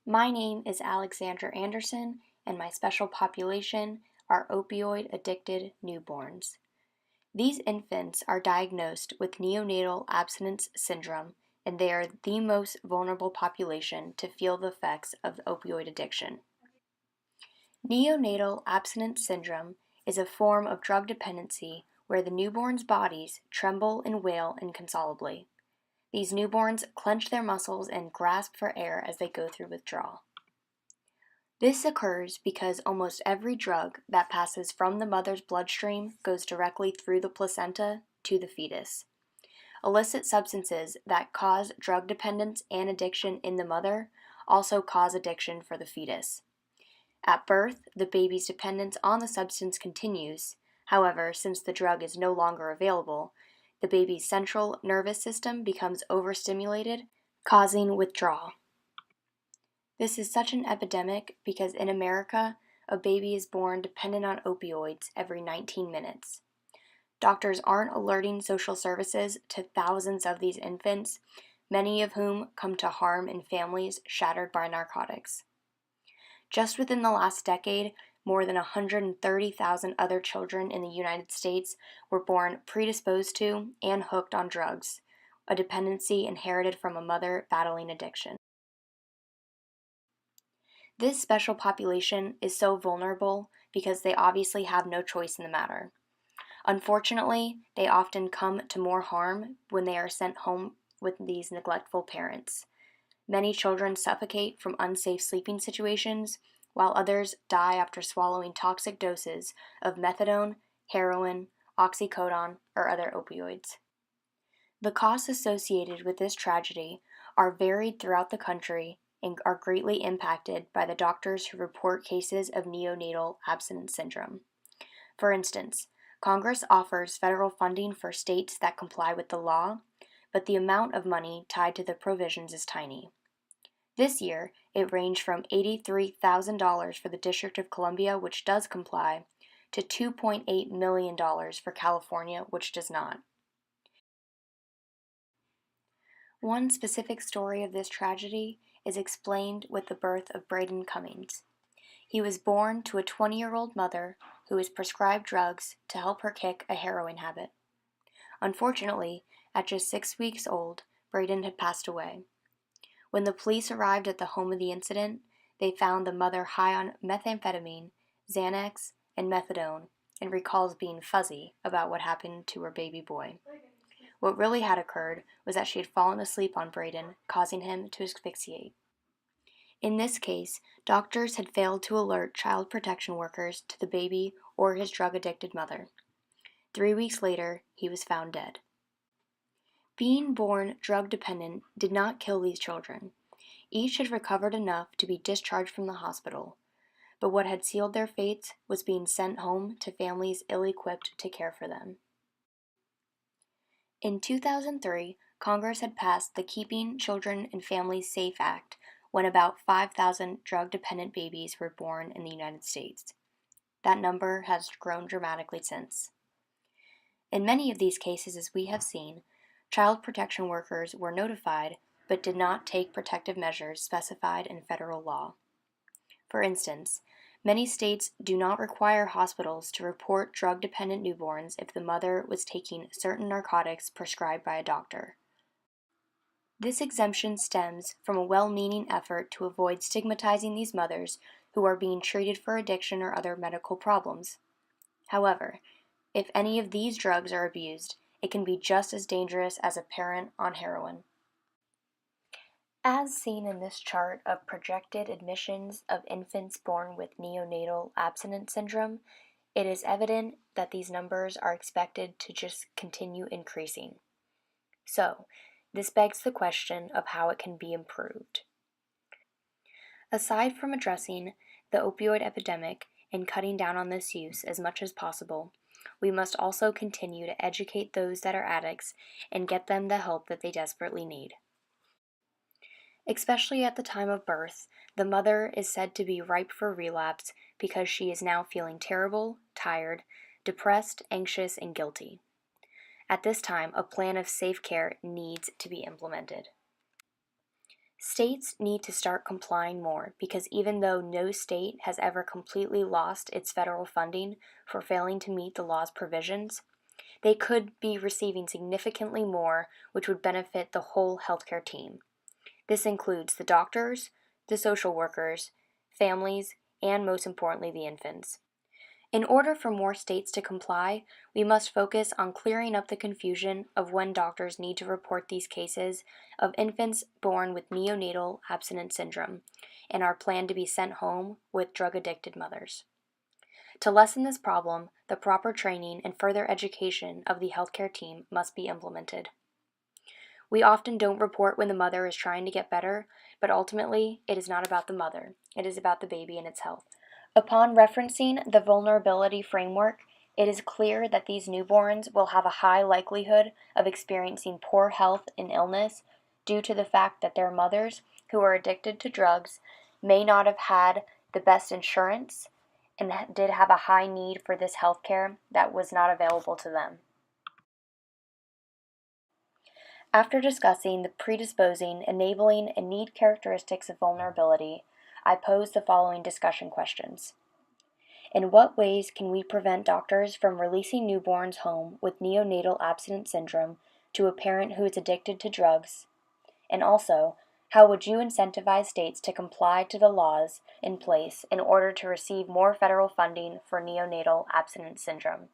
My name is Alexandra Anderson, and my special population are opioid-addicted newborns. These infants are diagnosed with neonatal abstinence syndrome, and they are the most vulnerable population to feel the effects of opioid addiction. Neonatal abstinence syndrome is a form of drug dependency where the newborns' bodies tremble and wail inconsolably. These newborns clench their muscles and grasp for air as they go through withdrawal. This occurs because almost every drug that passes from the mother's bloodstream goes directly through the placenta to the fetus. Illicit substances that cause drug dependence and addiction in the mother also cause addiction for the fetus. At birth, the baby's dependence on the substance continues. However, since the drug is no longer available, the baby's central nervous system becomes overstimulated, causing withdrawal. This is such an epidemic because in America, a baby is born dependent on opioids every 19 minutes. Doctors aren't alerting social services to thousands of these infants, many of whom come to harm in families shattered by narcotics. Just within the last decade, more than 130,000 other children in the United States were born predisposed to and hooked on drugs, a dependency inherited from a mother battling addiction. This special population is so vulnerable because they obviously have no choice in the matter. Unfortunately, they often come to more harm when they are sent home with these neglectful parents. Many children suffocate from unsafe sleeping situations, while others die after swallowing toxic doses of methadone, heroin, oxycodone, or other opioids. The costs associated with this tragedy are varied throughout the country and are greatly impacted by the doctors who report cases of neonatal abstinence syndrome. For instance, Congress offers federal funding for states that comply with the law, but the amount of money tied to the provisions is tiny. This year, it ranged from $83,000 for the District of Columbia, which does comply, to $2.8 million for California, which does not. One specific story of this tragedy is explained with the birth of Braden Cummings. He was born to a 20-year-old mother who was prescribed drugs to help her kick a heroin habit. Unfortunately, at just 6 weeks old, Braden had passed away. When the police arrived at the home of the incident, they found the mother high on methamphetamine, Xanax, and methadone, and recalls being fuzzy about what happened to her baby boy. What really had occurred was that she had fallen asleep on Braden, causing him to asphyxiate. In this case, doctors had failed to alert child protection workers to the baby or his drug-addicted mother. 3 weeks later, he was found dead. Being born drug-dependent did not kill these children. Each had recovered enough to be discharged from the hospital, but what had sealed their fates was being sent home to families ill-equipped to care for them. In 2003, Congress had passed the Keeping Children and Families Safe Act when about 5,000 drug-dependent babies were born in the United States. That number has grown dramatically since. In many of these cases, as we have seen, child protection workers were notified but did not take protective measures specified in federal law. For instance, many states do not require hospitals to report drug-dependent newborns if the mother was taking certain narcotics prescribed by a doctor. This exemption stems from a well-meaning effort to avoid stigmatizing these mothers who are being treated for addiction or other medical problems. However, if any of these drugs are abused, it can be just as dangerous as a parent on heroin. As seen in this chart of projected admissions of infants born with neonatal abstinence syndrome, it is evident that these numbers are expected to just continue increasing. So, this begs the question of how it can be improved. Aside from addressing the opioid epidemic and cutting down on this use as much as possible, we must also continue to educate those that are addicts and get them the help that they desperately need. Especially at the time of birth, the mother is said to be ripe for relapse because she is now feeling terrible, tired, depressed, anxious, and guilty. At this time, a plan of safe care needs to be implemented. States need to start complying more because even though no state has ever completely lost its federal funding for failing to meet the law's provisions, they could be receiving significantly more, which would benefit the whole healthcare team. This includes the doctors, the social workers, families, and most importantly, the infants. In order for more states to comply, we must focus on clearing up the confusion of when doctors need to report these cases of infants born with neonatal abstinence syndrome and are planned to be sent home with drug-addicted mothers. To lessen this problem, the proper training and further education of the healthcare team must be implemented. We often don't report when the mother is trying to get better, but ultimately, it is not about the mother. It is about the baby and its health. Upon referencing the vulnerability framework, it is clear that these newborns will have a high likelihood of experiencing poor health and illness due to the fact that their mothers, who are addicted to drugs, may not have had the best insurance and did have a high need for this health care that was not available to them. After discussing the predisposing, enabling, and need characteristics of vulnerability, I pose the following discussion questions. In what ways can we prevent doctors from releasing newborns home with neonatal abstinence syndrome to a parent who is addicted to drugs? And also, how would you incentivize states to comply to the laws in place in order to receive more federal funding for neonatal abstinence syndrome?